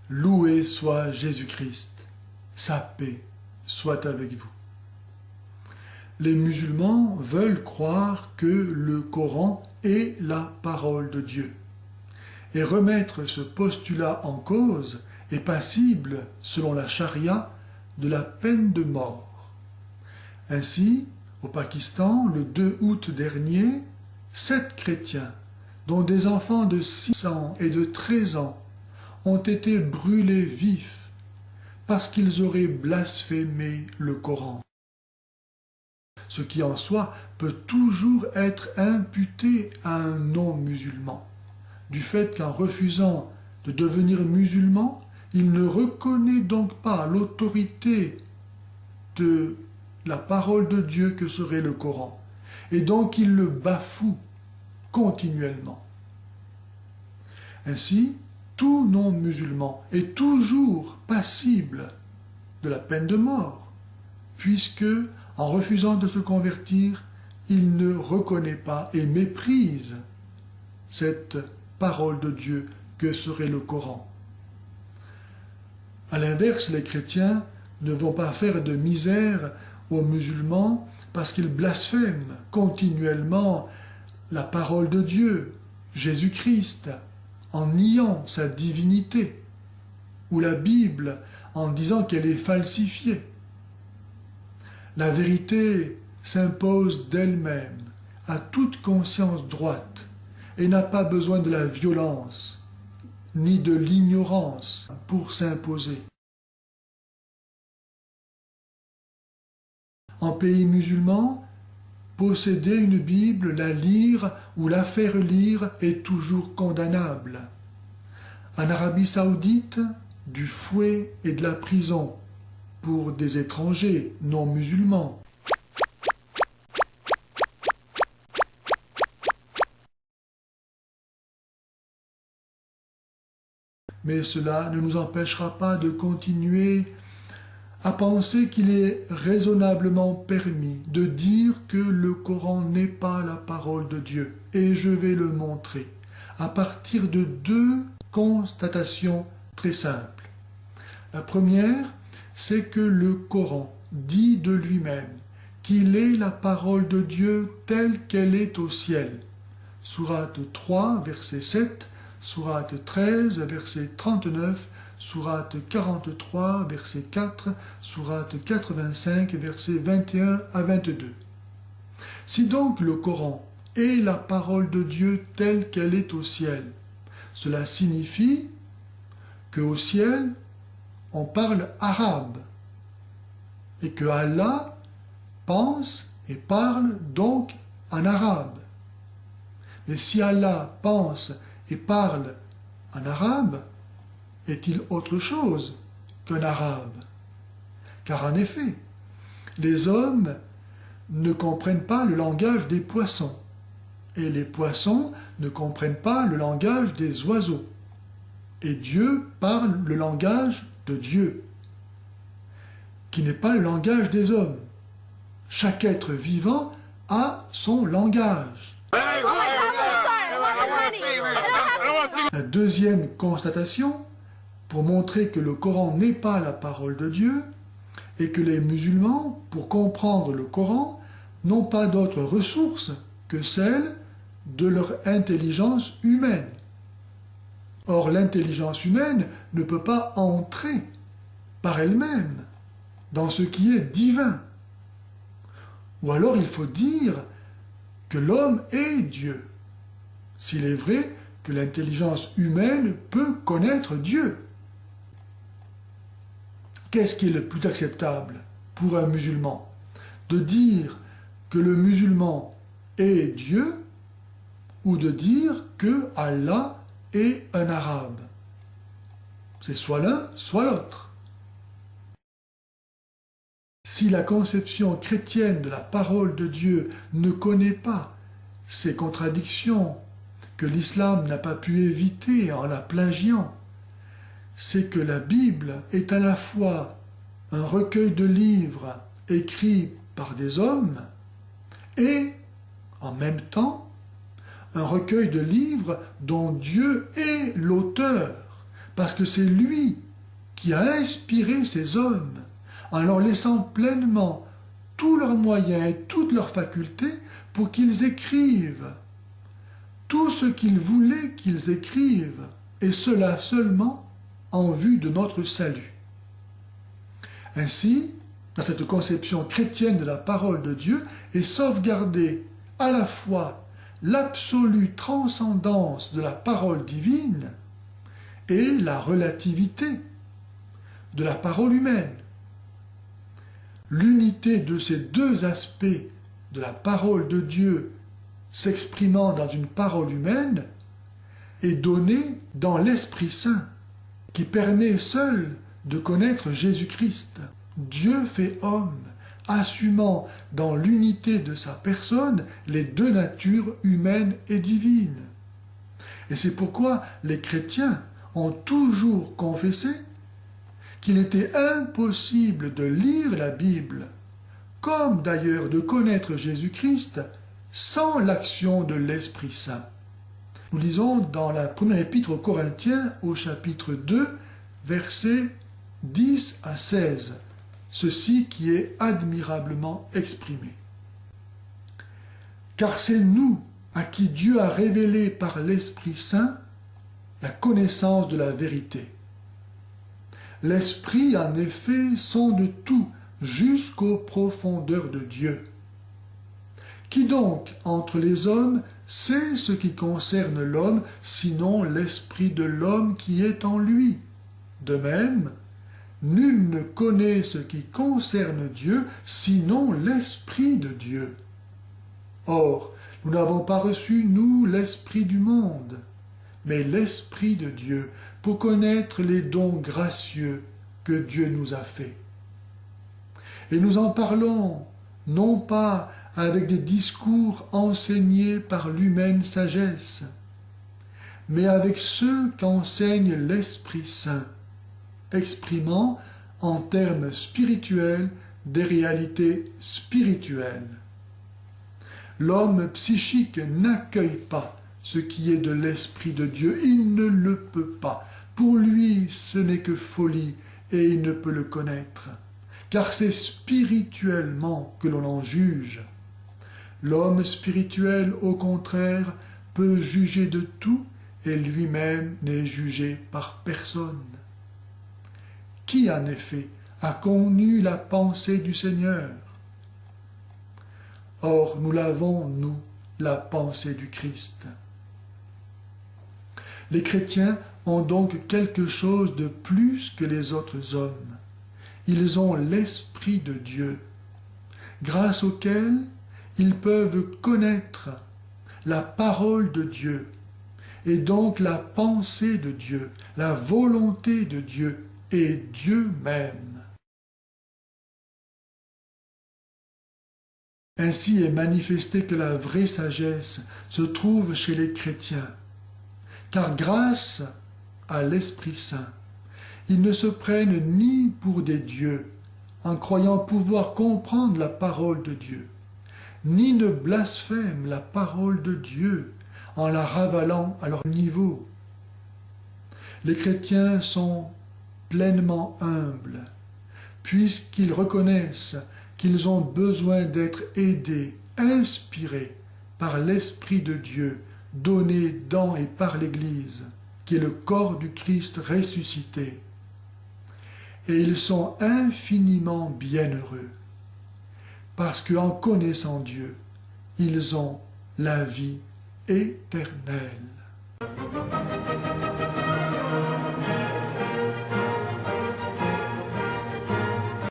Loué soit Jésus-Christ, sa paix soit avec vous. Les musulmans veulent croire que le Coran est la parole de Dieu. Et remettre ce postulat en cause est passible, selon la charia, de la peine de mort. Ainsi, au Pakistan, le 2 août dernier, 7 chrétiens, dont des enfants de 6 ans et de 13 ans, ont été brûlés vifs parce qu'ils auraient blasphémé le Coran. Ce qui en soi peut toujours être imputé à un non-musulman, du fait qu'en refusant de devenir musulman, il ne reconnaît donc pas l'autorité de la parole de Dieu que serait le Coran, et donc il le bafoue continuellement. Ainsi, tout non-musulman est toujours passible de la peine de mort, puisque, en refusant de se convertir, il ne reconnaît pas et méprise cette parole de Dieu que serait le Coran. À l'inverse, les chrétiens ne vont pas faire de misère aux musulmans parce qu'ils blasphèment continuellement la parole de Dieu, Jésus-Christ, en niant sa divinité, ou la Bible en disant qu'elle est falsifiée. La vérité s'impose d'elle-même à toute conscience droite et n'a pas besoin de la violence ni de l'ignorance pour s'imposer. En pays musulman, posséder une Bible, la lire ou la faire lire est toujours condamnable. En Arabie Saoudite, du fouet et de la prison pour des étrangers non musulmans. Mais cela ne nous empêchera pas de continuer à penser qu'il est raisonnablement permis de dire que le Coran n'est pas la parole de Dieu. Et je vais le montrer à partir de 2 constatations très simples. La première, c'est que le Coran dit de lui-même qu'il est la parole de Dieu telle qu'elle est au ciel. Sourate 3, verset 7, Sourate 13, verset 39, Sourate 43, verset 4, Sourate 85, versets 21 à 22. Si donc le Coran est la parole de Dieu telle qu'elle est au ciel, cela signifie qu'au ciel, on parle arabe et que Allah pense et parle donc en arabe. Mais si Allah pense et parle en arabe, est-il autre chose qu'un arabe? Car en effet, les hommes ne comprennent pas le langage des poissons, et les poissons ne comprennent pas le langage des oiseaux. Et Dieu parle le langage de Dieu, qui n'est pas le langage des hommes. Chaque être vivant a son langage. La deuxième constatation, pour montrer que le Coran n'est pas la parole de Dieu, et que les musulmans, pour comprendre le Coran, n'ont pas d'autre ressource que celle de leur intelligence humaine. Or, l'intelligence humaine ne peut pas entrer par elle-même dans ce qui est divin. Ou alors il faut dire que l'homme est Dieu, s'il est vrai que l'intelligence humaine peut connaître Dieu. Qu'est-ce qui est le plus acceptable pour un musulman? De dire que le musulman est Dieu ou de dire que Allah est un arabe? C'est soit l'un, soit l'autre. Si la conception chrétienne de la parole de Dieu ne connaît pas ces contradictions que l'islam n'a pas pu éviter en la plagiant, c'est que la Bible est à la fois un recueil de livres écrits par des hommes et, en même temps, un recueil de livres dont Dieu est l'auteur, parce que c'est lui qui a inspiré ces hommes en leur laissant pleinement tous leurs moyens et toutes leurs facultés pour qu'ils écrivent tout ce qu'il voulait qu'ils écrivent, et cela seulement en vue de notre salut. Ainsi, dans cette conception chrétienne de la parole de Dieu est sauvegardée à la fois l'absolue transcendance de la parole divine et la relativité de la parole humaine. L'unité de ces deux aspects de la parole de Dieu s'exprimant dans une parole humaine est donnée dans l'Esprit Saint, qui permet seul de connaître Jésus-Christ. Dieu fait homme, assumant dans l'unité de sa personne les deux natures humaines et divines. Et c'est pourquoi les chrétiens ont toujours confessé qu'il était impossible de lire la Bible, comme d'ailleurs de connaître Jésus-Christ, sans l'action de l'Esprit Saint. Nous lisons dans la première épître aux Corinthiens, au chapitre 2, versets 10 à 16, ceci qui est admirablement exprimé. Car c'est nous à qui Dieu a révélé par l'Esprit Saint la connaissance de la vérité. L'Esprit, en effet, sonde tout jusqu'aux profondeurs de Dieu. Qui donc, entre les hommes, sait ce qui concerne l'homme, sinon l'esprit de l'homme qui est en lui? De même, nul ne connaît ce qui concerne Dieu, sinon l'esprit de Dieu. Or, nous n'avons pas reçu, nous, l'esprit du monde, mais l'esprit de Dieu, pour connaître les dons gracieux que Dieu nous a faits. Et nous en parlons, non pas avec des discours enseignés par l'humaine sagesse, mais avec ceux qu'enseigne l'Esprit Saint, exprimant en termes spirituels des réalités spirituelles. L'homme psychique n'accueille pas ce qui est de l'Esprit de Dieu, il ne le peut pas. Pour lui, ce n'est que folie et il ne peut le connaître, car c'est spirituellement que l'on en juge. L'homme spirituel, au contraire, peut juger de tout et lui-même n'est jugé par personne. Qui, en effet, a connu la pensée du Seigneur? Or, nous l'avons, nous, la pensée du Christ. Les chrétiens ont donc quelque chose de plus que les autres hommes. Ils ont l'Esprit de Dieu, grâce auquel ils peuvent connaître la parole de Dieu, et donc la pensée de Dieu, la volonté de Dieu et Dieu même. Ainsi est manifesté que la vraie sagesse se trouve chez les chrétiens, car grâce à l'Esprit Saint, ils ne se prennent ni pour des dieux, en croyant pouvoir comprendre la parole de Dieu, ni ne blasphèment la parole de Dieu en la ravalant à leur niveau. Les chrétiens sont pleinement humbles, puisqu'ils reconnaissent qu'ils ont besoin d'être aidés, inspirés par l'Esprit de Dieu, donné dans et par l'Église, qui est le corps du Christ ressuscité. Et ils sont infiniment bienheureux, parce qu'en connaissant Dieu, ils ont la vie éternelle.